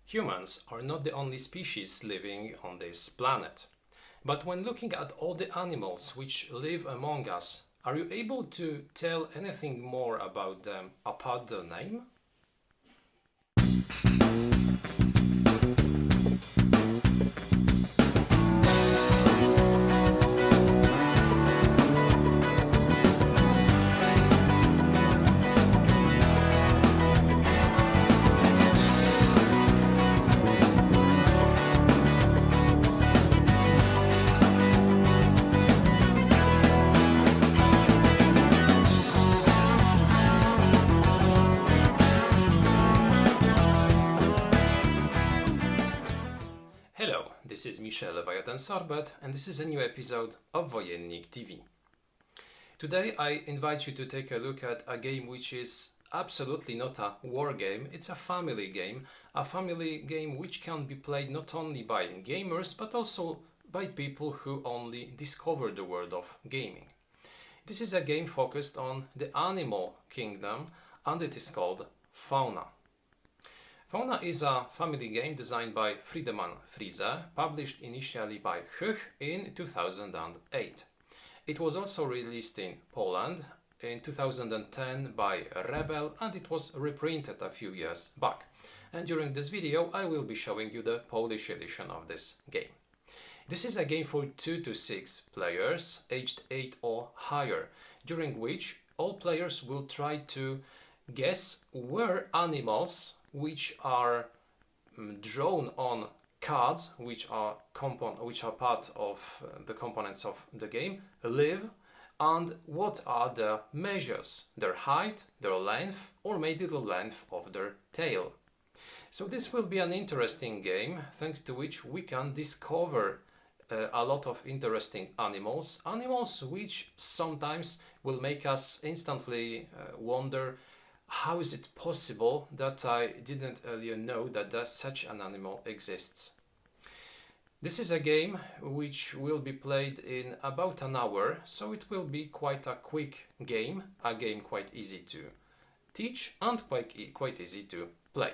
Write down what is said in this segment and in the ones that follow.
Humans are not the only species living on this planet. But when looking at all the animals which live among us, are you able to tell anything more about them apart their name? Hello, this is Michel Sorbet and this is a new episode of Wojennik TV. Today I invite you to take a look at a game which is absolutely not a war game, it's a family game which can be played not only by gamers but also by people who only discover the world of gaming. This is a game focused on the animal kingdom and it is called Fauna. Fauna is a family game designed by Friedemann Friese, published initially by Huch in 2008. It was also released in Poland in 2010 by Rebel and it was reprinted a few years back. And during this video I will be showing you the Polish edition of this game. This is a game for 2 to 6 players, aged 8 or higher, during which all players will try to guess where animals which are drawn on cards, which are part of the components of the game, live, and what are the measures, their height, their length, or maybe the length of their tail. So this will be an interesting game, thanks to which we can discover a lot of interesting animals which sometimes will make us instantly wonder, how is it possible that I didn't earlier know that such an animal exists? This is a game which will be played in about an hour, so it will be quite a quick game, a game quite easy to teach and quite easy to play.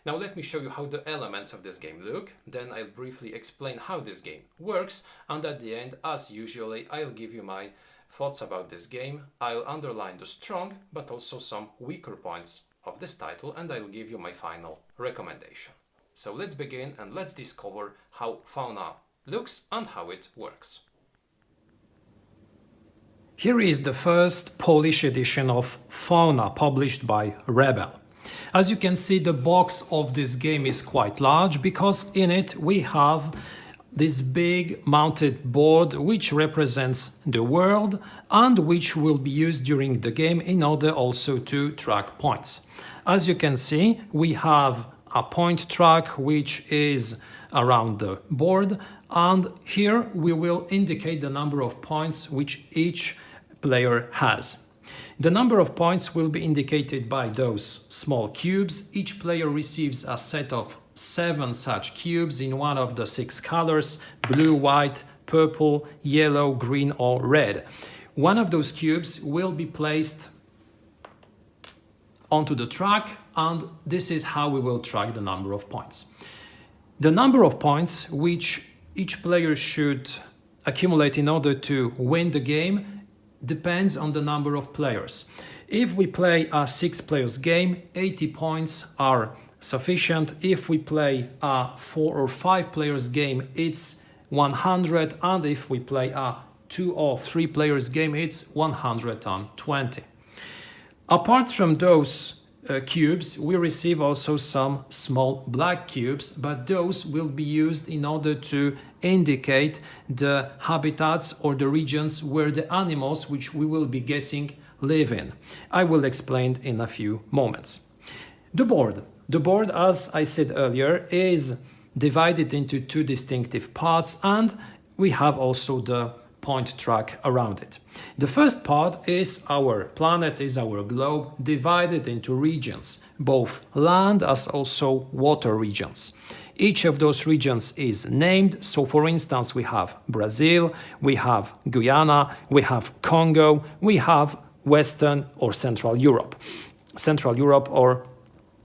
Now let me show you how the elements of this game look, then I'll briefly explain how this game works, and at the end, as usually, I'll give you my thoughts about this game. I'll underline the strong but also some weaker points of this title and I'll give you my final recommendation. So let's begin and let's discover how Fauna looks and how it works. Here is the first Polish edition of Fauna published by Rebel. As you can see, the box of this game is quite large because in it we have this big mounted board which represents the world and which will be used during the game in order also to track points. As you can see, we have a point track which is around the board, and here we will indicate the number of points which each player has. The number of points will be indicated by those small cubes. Each player receives a set of 7 such cubes in one of the 6 colors: blue, white, purple, yellow, green or red. One of those cubes will be placed onto the track and this is how we will track the number of points. The number of points which each player should accumulate in order to win the game depends on the number of players. If we play a 6 players game, 80 points are sufficient. If we play a 4 or 5 players game, it's 100, and if we play a 2 or 3 players game, it's 120. Apart from those cubes, we receive also some small black cubes, but those will be used in order to indicate the habitats or the regions where the animals which we will be guessing live in. I will explain in a few moments. The board, as I said earlier, is divided into 2 distinctive parts and we have also the point track around it. The first part is our planet, is our globe, divided into regions, both land as also water regions. Each of those regions is named, so for instance we have Brazil, we have Guyana, we have Congo, we have Western or Central Europe or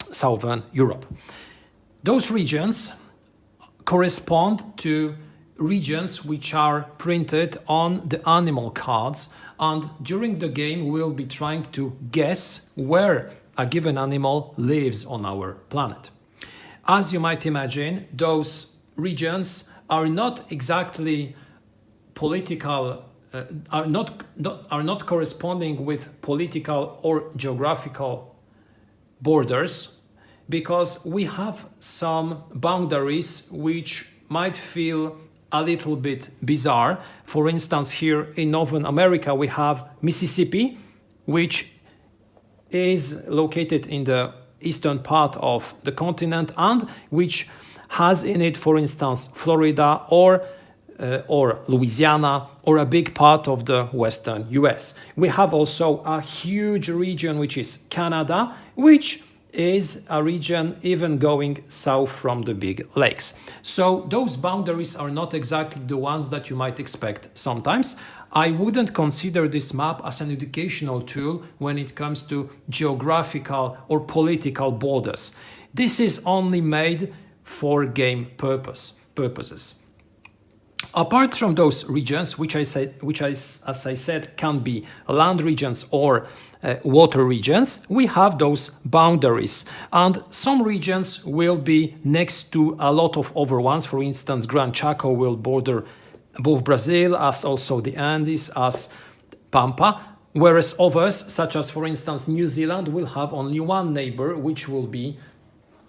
Southern Europe. Those regions correspond to regions which are printed on the animal cards, and during the game we'll be trying to guess where a given animal lives on our planet. As you might imagine, those regions are not exactly political, are not corresponding with political or geographical borders, because we have some boundaries which might feel a little bit bizarre. For instance, here in Northern America we have Mississippi, which is located in the eastern part of the continent and which has in it, for instance, Florida or Louisiana or a big part of the western US. We have also a huge region which is Canada, which is a region even going south from the big lakes. So those boundaries are not exactly the ones that you might expect sometimes. I wouldn't consider this map as an educational tool when it comes to geographical or political borders. This is only made for game purposes. Apart from those regions, which as I said, can be land regions or water regions, we have those boundaries, and some regions will be next to a lot of other ones. For instance, Gran Chaco will border both Brazil as also the Andes as Pampa, whereas others, such as for instance New Zealand, will have only one neighbor, which will be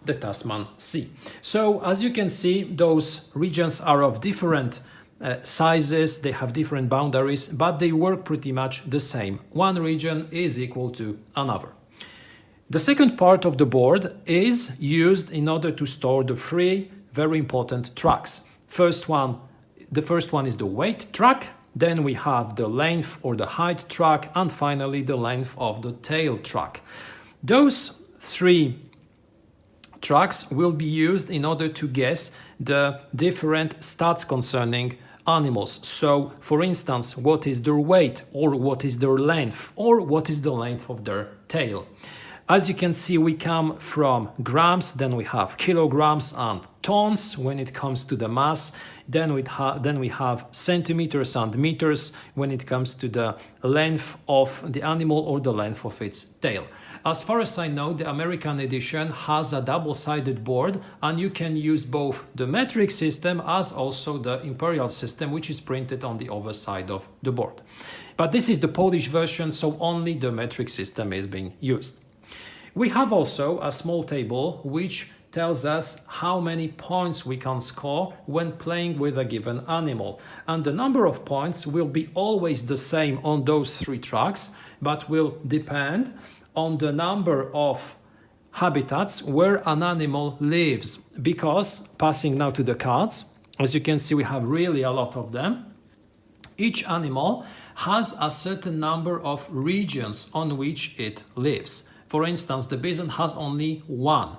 the Tasman Sea. So as you can see, those regions are of different sizes, they have different boundaries, but they work pretty much the same. One region is equal to another. The second part of the board is used in order to store the three very important tracks. The first one is the weight track, then we have the length or the height track, and finally the length of the tail track. Those three tracks will be used in order to guess the different stats concerning animals. So, for instance, what is their weight, or what is their length, or what is the length of their tail. As you can see, we come from grams, then we have kilograms and tons when it comes to the mass. Then we have centimeters and meters when it comes to the length of the animal or the length of its tail. As far as I know, the American edition has a double-sided board, and you can use both the metric system as also the imperial system, which is printed on the other side of the board. But this is the Polish version, so only the metric system is being used. We have also a small table which tells us how many points we can score when playing with a given animal. And the number of points will be always the same on those three tracks, but will depend on the number of habitats where an animal lives. Because, passing now to the cards, as you can see, we have really a lot of them. Each animal has a certain number of regions on which it lives. For instance, the bison has only one,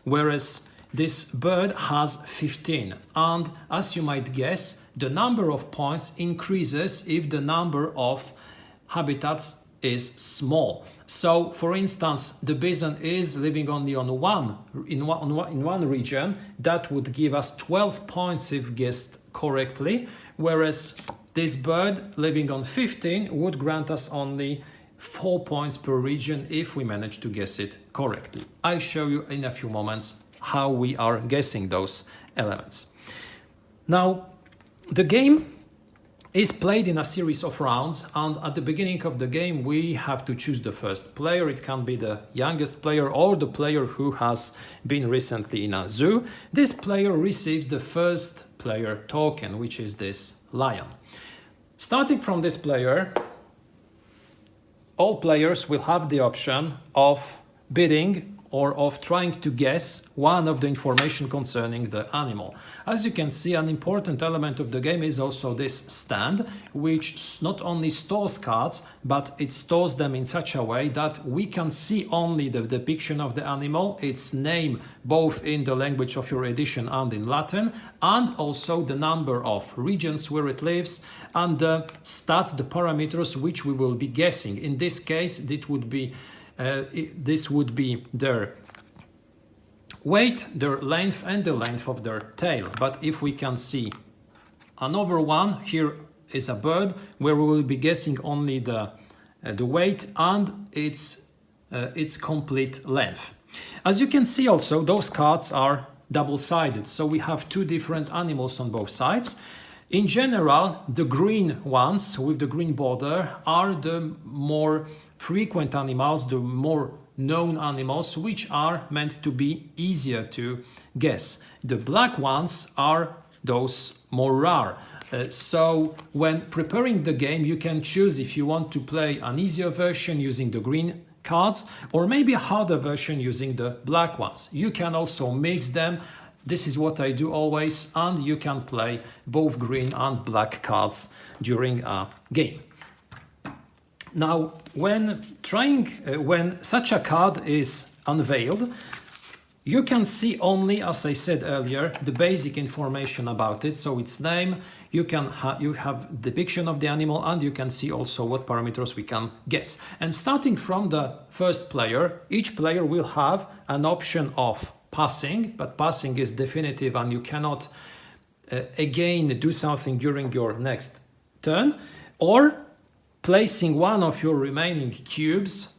whereas this bird has 15. And as you might guess, the number of points increases if the number of habitats is small. So, for instance, the bison is living only on one region. That would give us 12 points if guessed correctly, whereas this bird living on 15 would grant us only 4 points per region if we manage to guess it correctly. I'll show you in a few moments how we are guessing those elements. Now, the game is played in a series of rounds, and at the beginning of the game we have to choose the first player. It can be the youngest player or the player who has been recently in a zoo. This player receives the first player token, which is this lion. Starting from this player, all players will have the option of bidding or of trying to guess one of the information concerning the animal. As you can see, an important element of the game is also this stand, which not only stores cards, but it stores them in such a way that we can see only the depiction of the animal, its name, both in the language of your edition and in Latin, and also the number of regions where it lives, and the stats, the parameters which we will be guessing. In this case, this would be their weight, their length and the length of their tail. But if we can see another one, here is a bird where we will be guessing only the weight and its complete length. As you can see also, those cards are double-sided, so we have two different animals on both sides. In general, the green ones with the green border are the more frequent animals, the more known animals, which are meant to be easier to guess. The black ones are those more rare. So when preparing the game, you can choose if you want to play an easier version using the green cards or maybe a harder version using the black ones. You can also mix them. This is what I do always, and you can play both green and black cards during a game. Now, when such a card is unveiled, you can see only, as I said earlier, the basic information about it. So its name, you have depiction of the animal, and you can see also what parameters we can guess. And starting from the first player, each player will have an option of passing, but passing is definitive and you cannot again do something during your next turn, or placing one of your remaining cubes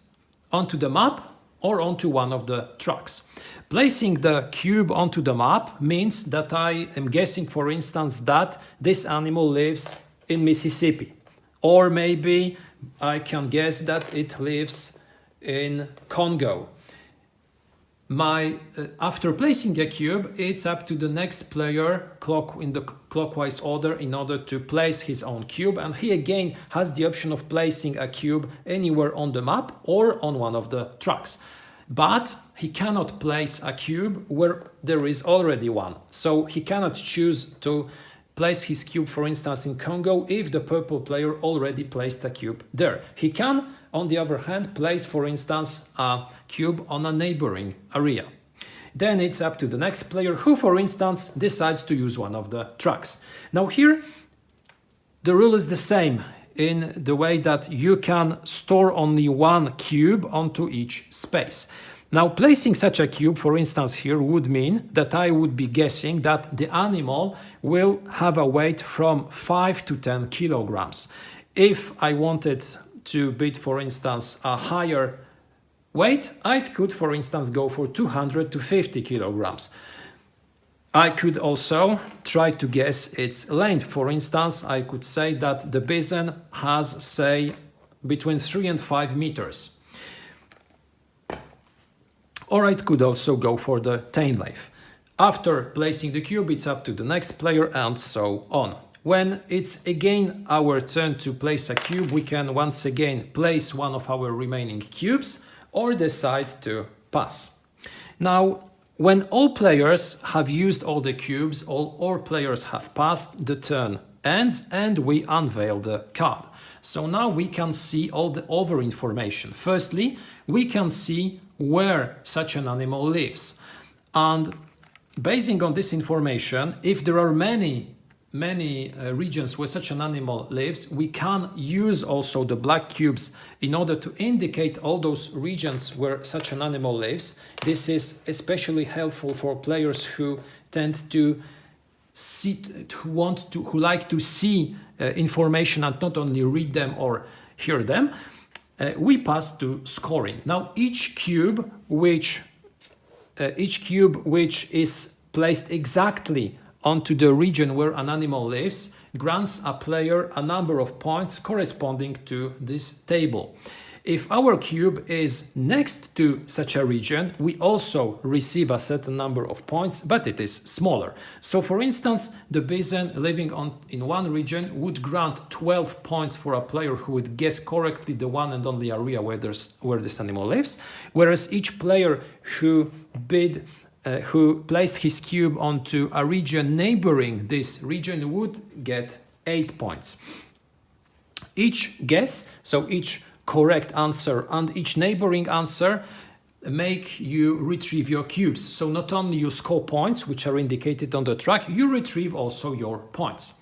onto the map or onto one of the trucks. Placing the cube onto the map means that I am guessing, for instance, that this animal lives in Mississippi, or maybe I can guess that it lives in Congo. After placing a cube, it's up to the next player in the clockwise order in order to place his own cube, and he again has the option of placing a cube anywhere on the map or on one of the trucks. But he cannot place a cube where there is already one. So he cannot choose to place his cube, for instance, in Congo if the purple player already placed a cube there. He can, on the other hand, place, for instance, a cube on a neighboring area. Then it's up to the next player who, for instance, decides to use one of the trucks. Now here, the rule is the same in the way that you can store only one cube onto each space. Now, placing such a cube, for instance, here would mean that I would be guessing that the animal will have a weight from 5 to 10 kilograms. If I wanted to bid, for instance, a higher weight, I could, for instance, go for 200 to 50 kilograms. I could also try to guess its length. For instance, I could say that the bison has, say, between 3 and 5 meters. Or I could also go for the tail length. After placing the cube, it's up to the next player and so on. When it's again our turn to place a cube, we can once again place one of our remaining cubes or decide to pass. Now, when all players have used all the cubes, all players have passed, the turn ends and we unveil the card. So now we can see all the other information. Firstly, we can see where such an animal lives. And basing on this information, if there are many regions where such an animal lives, we can use also the black cubes in order to indicate all those regions where such an animal lives. This is especially helpful for players who tend to see, who like to see information and not only read them or hear them. We pass to scoring. Now, each cube which is placed exactly onto the region where an animal lives grants a player a number of points corresponding to this table. If our cube is next to such a region, we also receive a certain number of points, but it is smaller. So for instance, the bison living in one region would grant 12 points for a player who would guess correctly the one and only area where this animal lives, whereas each player who placed his cube onto a region neighboring this region would get 8 points. Each guess, so each correct answer and each neighboring answer make you retrieve your cubes. So not only you score points, which are indicated on the track, you retrieve also your points.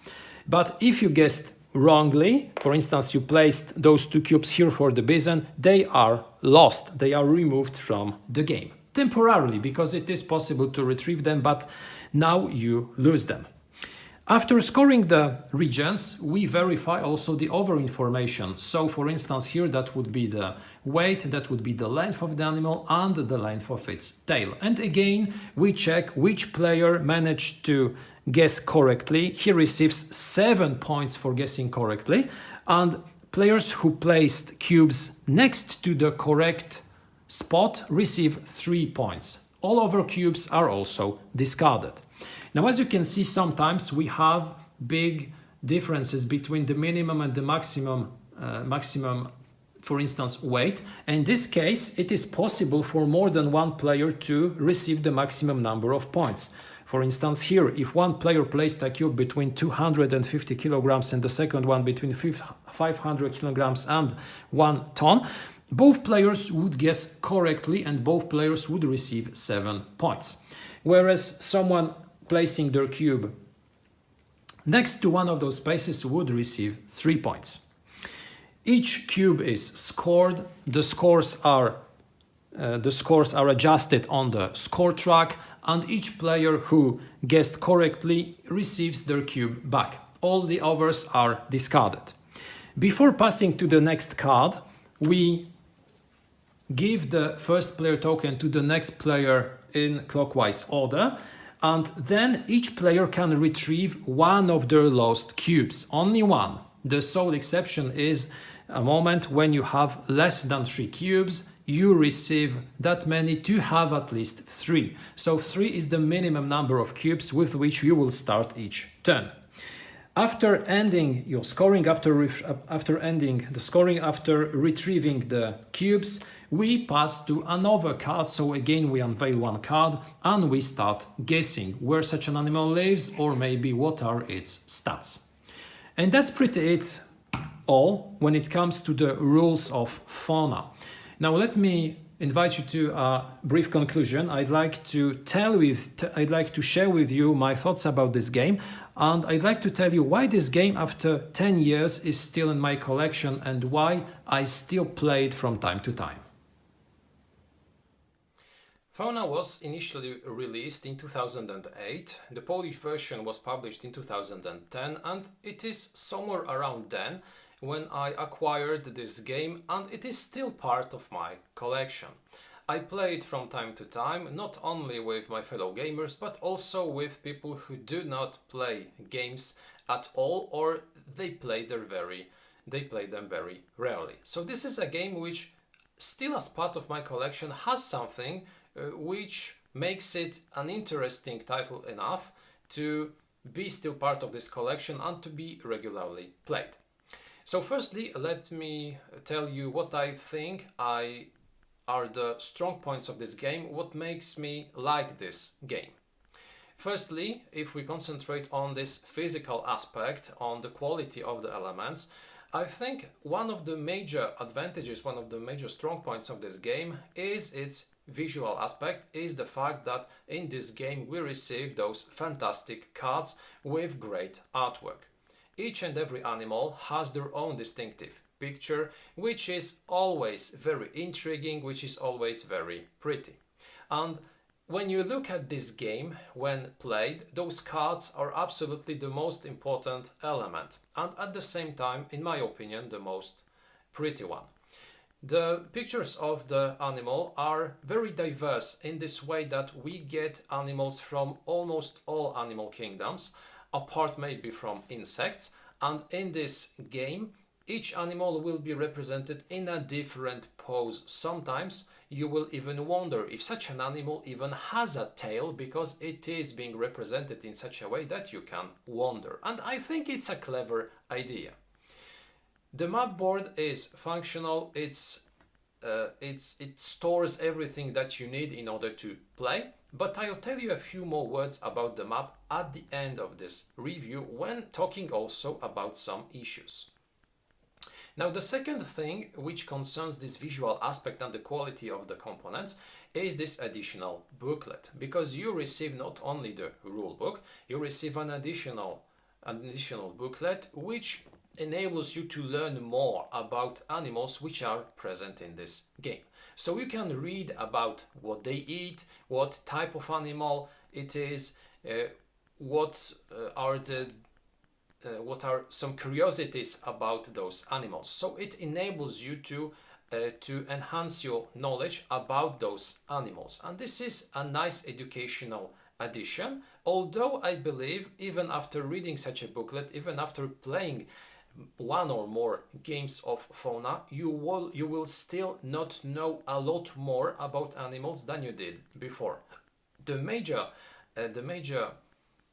But if you guessed wrongly, for instance, you placed those 2 cubes here for the bison, they are lost. They are removed from the game. temporarily, because it is possible to retrieve them, but now you lose them. After scoring the regions, we verify also the other information. So for instance, here that would be the weight, that would be the length of the animal and the length of its tail. And again, we check which player managed to guess correctly. He receives 7 points for guessing correctly, and players who placed cubes next to the correct spot receive 3 points. All other cubes are also discarded. Now, as you can see, sometimes we have big differences between the minimum and the maximum, for instance, weight. In this case, it is possible for more than one player to receive the maximum number of points. For instance, here, if one player placed a cube between 250 kilograms and the second one between 500 kilograms and 1 ton, both players would guess correctly and both players would receive 7 points. Whereas someone placing their cube next to one of those spaces would receive 3 points. Each cube is scored. The scores are adjusted on the score track, and each player who guessed correctly receives their cube back. All the others are discarded. Before passing to the next card, we give the first player token to the next player in clockwise order, and then each player can retrieve one of their lost cubes, only one. The sole exception is a moment when you have less than 3 cubes, you receive that many to have at least 3. So 3 is the minimum number of cubes with which you will start each turn. After ending your scoring, after retrieving the cubes, we pass to another card. So again, we unveil one card and we start guessing where such an animal lives, or maybe what are its stats. And that's pretty it all when it comes to the rules of Fauna. Now let me invite you to a brief conclusion. I'd like to share with you my thoughts about this game, and I'd like to tell you why this game after 10 years is still in my collection and why I still play it from time to time. Fauna was initially released in 2008, the Polish version was published in 2010, and it is somewhere around then when I acquired this game, and it is still part of my collection. I play it from time to time, not only with my fellow gamers, but also with people who do not play games at all, or they play them very rarely. So this is a game which, still as part of my collection, has something which makes it an interesting title enough to be still part of this collection and to be regularly played. So firstly, let me tell you what I think are the strong points of this game, what makes me like this game. Firstly, if we concentrate on this physical aspect, on the quality of the elements, I think one of the major advantages, one of the major strong points of this game is its visual aspect, is the fact that in this game we receive those fantastic cards with great artwork. Each and every animal has their own distinctive picture, which is always very intriguing, which is always very pretty. And when you look at this game, when played, those cards are absolutely the most important element, and at the same time, in my opinion, the most pretty one. The pictures of the animal are very diverse in this way that we get animals from almost all animal kingdoms, apart maybe from insects, and in this game each animal will be represented in a different pose. Sometimes you will even wonder if such an animal even has a tail, because it is being represented in such a way that you can wonder, and I think it's a clever idea. The map board is functional, it stores everything that you need in order to play, but I'll tell you a few more words about the map at the end of this review when talking also about some issues. Now, the second thing which concerns this visual aspect and the quality of the components is this additional booklet, because you receive not only the rule book, you receive an additional booklet which enables you to learn more about animals which are present in this game. So you can read about what they eat, what type of animal it is, what are some curiosities about those animals. So it enables you to enhance your knowledge about those animals, and this is a nice educational addition. Although I believe even after reading such a booklet, even after playing one or more games of Fauna, you will still not know a lot more about animals than you did before. The major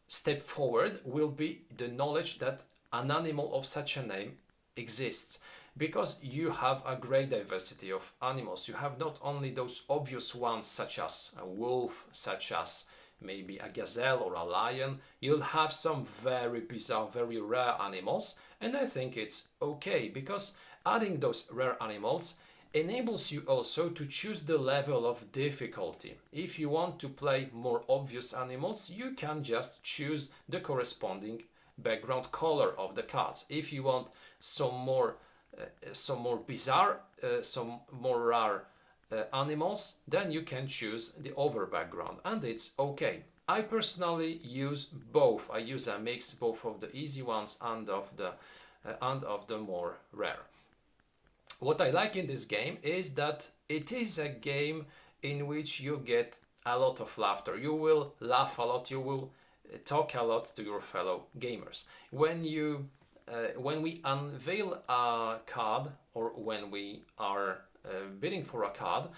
step forward will be the knowledge that an animal of such a name exists, because you have a great diversity of animals. You have not only those obvious ones such as a wolf, such as maybe a gazelle or a lion. You'll have some very bizarre, very rare animals, and I think it's okay, because adding those rare animals enables you also to choose the level of difficulty. If you want to play more obvious animals, you can just choose the corresponding background color of the cards. If you want some more bizarre, some more rare animals, then you can choose the other background, and it's okay. I personally use both. I use a mix, both of the easy ones and of the more rare. What I like in this game is that it is a game in which you get a lot of laughter. You will laugh a lot. You will talk a lot to your fellow gamers. When we unveil a card, or when we are bidding for a card,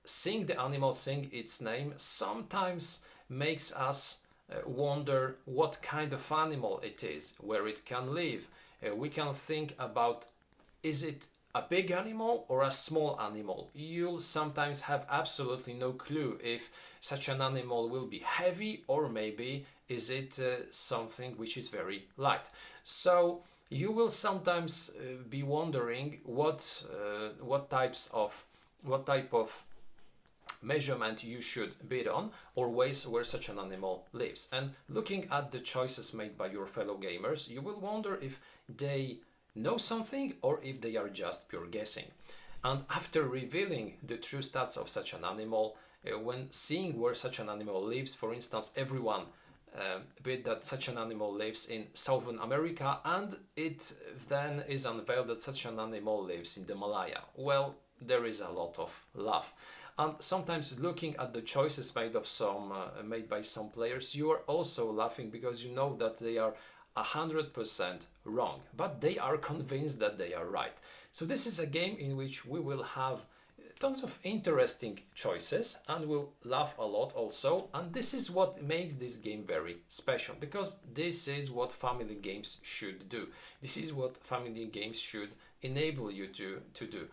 seeing the animal, seeing its name, sometimes makes us wonder what kind of animal it is, where it can live. We can think about, is it a big animal or a small animal? You'll sometimes have absolutely no clue if such an animal will be heavy, or maybe is it something which is very light. So you will sometimes be wondering what type of measurement you should bid on, or ways where such an animal lives. And looking at the choices made by your fellow gamers, you will wonder if they know something or if they are just pure guessing. And after revealing the true stats of such an animal, when seeing where such an animal lives, for instance, everyone bid that such an animal lives in Southern America, and it then is unveiled that such an animal lives in the Malaya. Well, there is a lot of laugh. And sometimes looking at the choices made by some players, you are also laughing, because you know that they are 100% wrong, but they are convinced that they are right. So this is a game in which we will have tons of interesting choices and we'll laugh a lot also, and this is what makes this game very special, because this is what family games should do. This is what family games should enable you to do.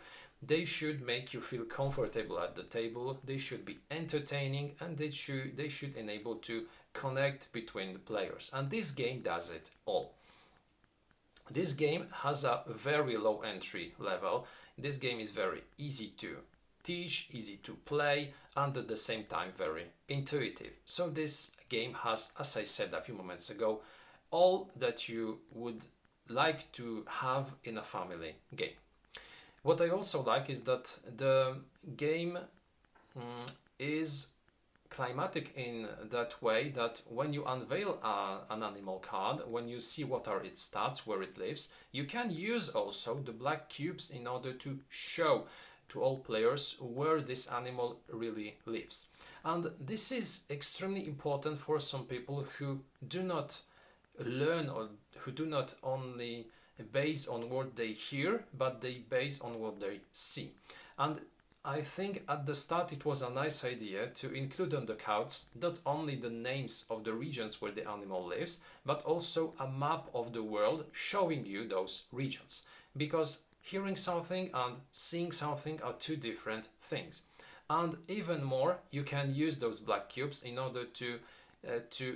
They should make you feel comfortable at the table, they should be entertaining, and they should enable to connect between the players, and this game does it all. This game has a very low entry level. This game is very easy to teach, easy to play, and at the same time very intuitive. So this game has, as I said a few moments ago, all that you would like to have in a family game. What I also like is that the game is climatic in that way that when you unveil an animal card, when you see what are its stats, where it lives, you can use also the black cubes in order to show to all players where this animal really lives. And this is extremely important for some people who do not learn, or who do not only base on what they hear, but they base on what they see. And I think at the start it was a nice idea to include on the cards not only the names of the regions where the animal lives, but also a map of the world showing you those regions. Because hearing something and seeing something are two different things. And even more, you can use those black cubes in order to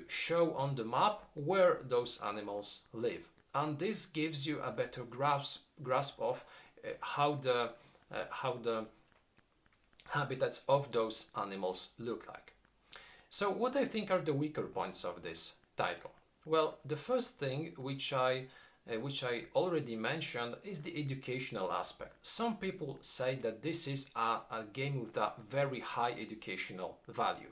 show on the map where those animals live. And this gives you a better grasp of how the habitats of those animals look like. So what I think are the weaker points of this title? Well, the first thing which I which I already mentioned, is the educational aspect. Some people say that this is a game with a very high educational value.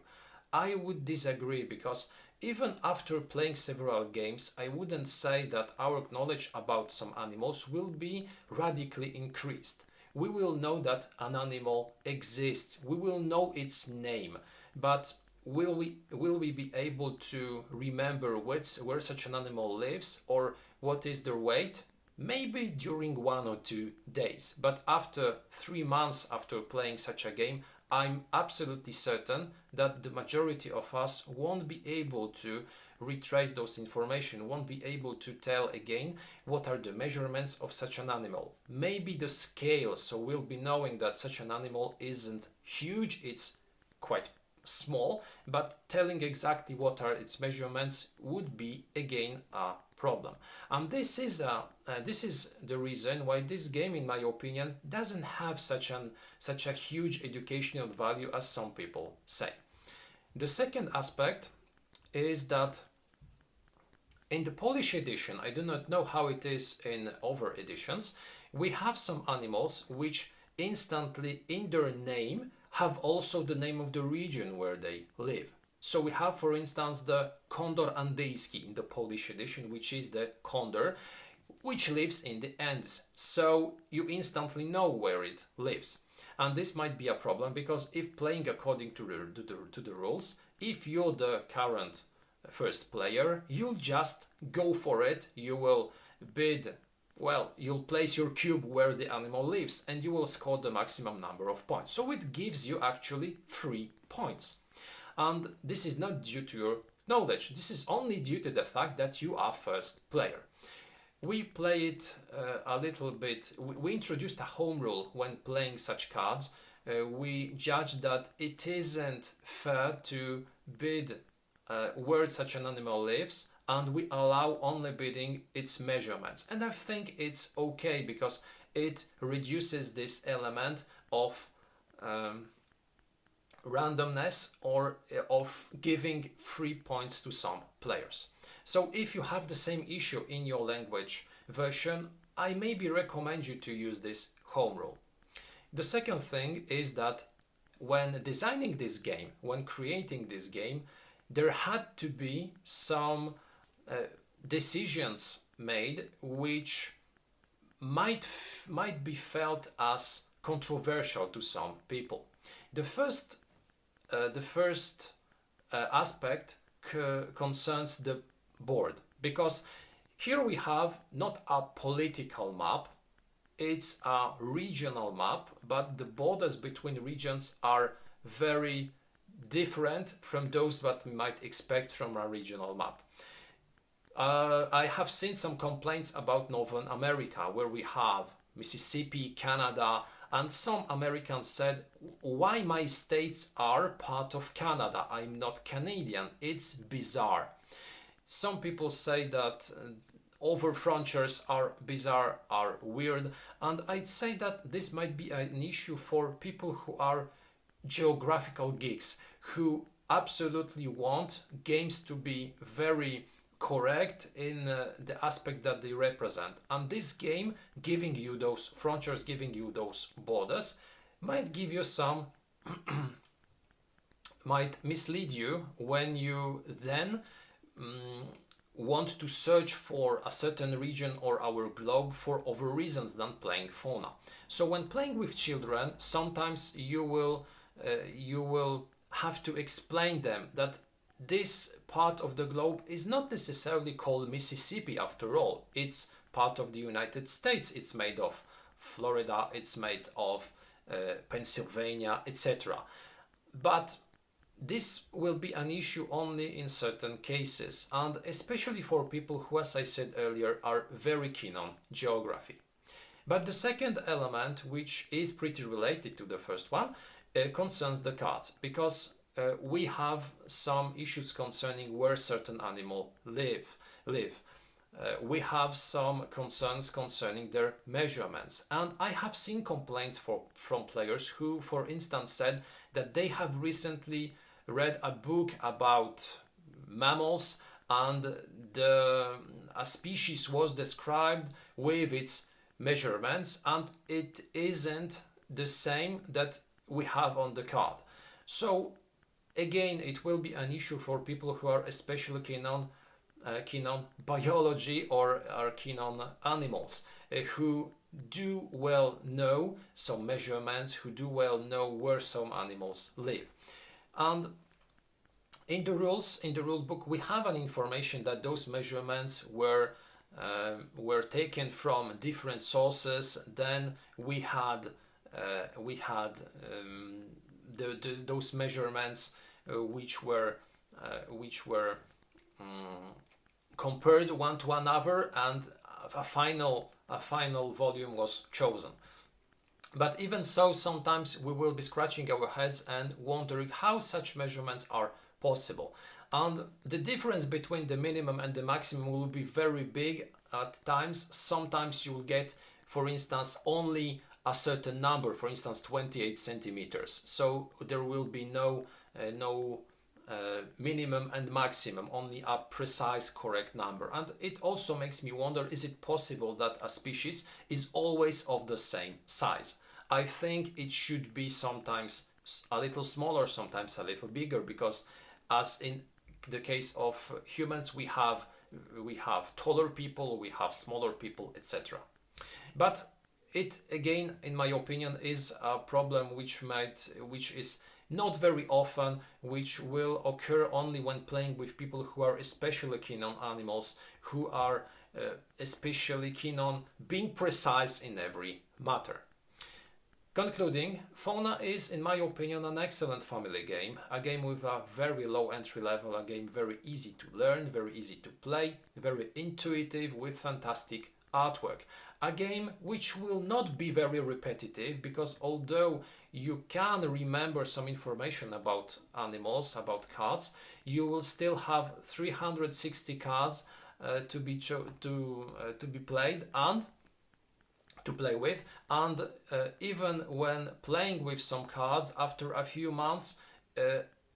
I would disagree, because even after playing several games, I wouldn't say that our knowledge about some animals will be radically increased. We will know that an animal exists, we will know its name, but will we be able to remember where such an animal lives or what is their weight? Maybe during 1 or 2 days, but after 3 months after playing such a game, I'm absolutely certain that the majority of us won't be able to retrace those information, won't be able to tell again what are the measurements of such an animal. Maybe the scale, so we'll be knowing that such an animal isn't huge, it's quite small, but telling exactly what are its measurements would be again a problem. And this is the reason why this game, in my opinion, doesn't have such a huge educational value as some people say. The second aspect is that in the Polish edition, I do not know how it is in other editions, we have some animals which instantly in their name have also the name of the region where they live. So we have, for instance, the Kondor andyjski in the Polish edition, which is the condor, which lives in the Andes. So you instantly know where it lives. And this might be a problem, because if playing according to the rules, if you're the current first player, you'll just go for it. You will you'll place your cube where the animal lives and you will score the maximum number of points. So it gives you actually 3 points. And this is not due to your knowledge. This is only due to the fact that you are first player. We play it a little bit. We introduced a home rule when playing such cards. We judged that it isn't fair to bid where such an animal lives, and we allow only bidding its measurements. And I think it's okay, because it reduces this element of randomness or of giving 3 points to some players. So if you have the same issue in your language version, I maybe recommend you to use this home rule. The second thing is that when designing this game, when creating this game, there had to be some decisions made which might be felt as controversial to some people. The first aspect concerns the board, because here we have not a political map, it's a regional map, but the borders between regions are very different from those that we might expect from a regional map. I have seen some complaints about Northern America, where we have Mississippi, Canada, and some Americans said, why my states are part of Canada? I'm not Canadian. It's bizarre. Some people say that over frontiers are bizarre, are weird, and I'd say that this might be an issue for people who are geographical geeks, who absolutely want games to be very correct in the aspect that they represent. And this game, giving you those frontiers, giving you those borders, might give you some might mislead you when you then want to search for a certain region or our globe for other reasons than playing Fauna. So when playing with children, sometimes you will have to explain them that this part of the globe is not necessarily called Mississippi after all. It's part of the United States. It's made of Florida, it's made of Pennsylvania, etc. But this will be an issue only in certain cases, and especially for people who, as I said earlier, are very keen on geography. But the second element, which is pretty related to the first one, concerns the cards, because we have some issues concerning where certain animals live. We have some concerns concerning their measurements, and I have seen complaints from players who, for instance, said that they have recently read a book about mammals, and the a species was described with its measurements, and it isn't the same that we have on the card. So again, it will be an issue for people who are especially keen on biology or are keen on animals, who do well know some measurements, who do well know where some animals live. And in the rules, in the rule book, we have an information that those measurements were taken from different sources. Then we had those measurements which were compared one to another, and a final volume was chosen. But even so, sometimes we will be scratching our heads and wondering how such measurements are possible. And the difference between the minimum and the maximum will be very big at times. Sometimes you will get, for instance, only a certain number, for instance 28 centimeters. So there will be no minimum and maximum, only a precise correct number. And it also makes me wonder, is it possible that a species is always of the same size? I think it should be sometimes a little smaller, sometimes a little bigger, because as in the case of humans, we have taller people, we have smaller people, etc. But it, again, in my opinion, is a problem which is not very often, which will occur only when playing with people who are especially keen on animals, who are especially keen on being precise in every matter. Concluding, Fauna is, in my opinion, an excellent family game, a game with a very low entry level, a game very easy to learn, very easy to play, very intuitive with fantastic artwork. A game which will not be very repetitive, because although you can remember some information about animals, about cards, you will still have 360 cards to be played and to play with, and even when playing with some cards after a few months,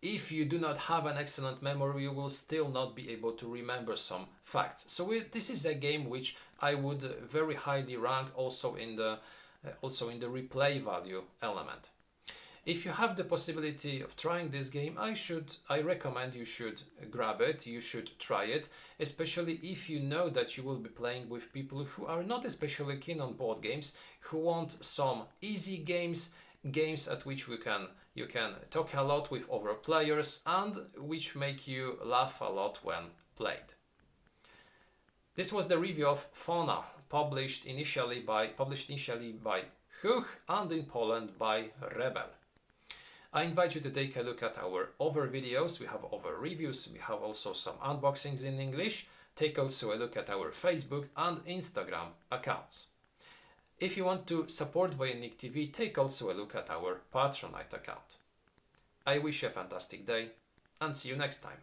if you do not have an excellent memory, you will still not be able to remember some facts. So this is a game which I would very highly rank also in the replay value element. If you have the possibility of trying this game, I recommend you should grab it, you should try it, especially if you know that you will be playing with people who are not especially keen on board games, who want some easy games at which you can talk a lot with other players and which make you laugh a lot when played. This was the review of Fauna, published initially by Huch and in Poland by Rebel. I invite you to take a look at our other videos. We have other reviews, we have also some unboxings in English. Take also a look at our Facebook and Instagram accounts. If you want to support Wojennik TV, take also a look at our Patronite account. I wish you a fantastic day and see you next time.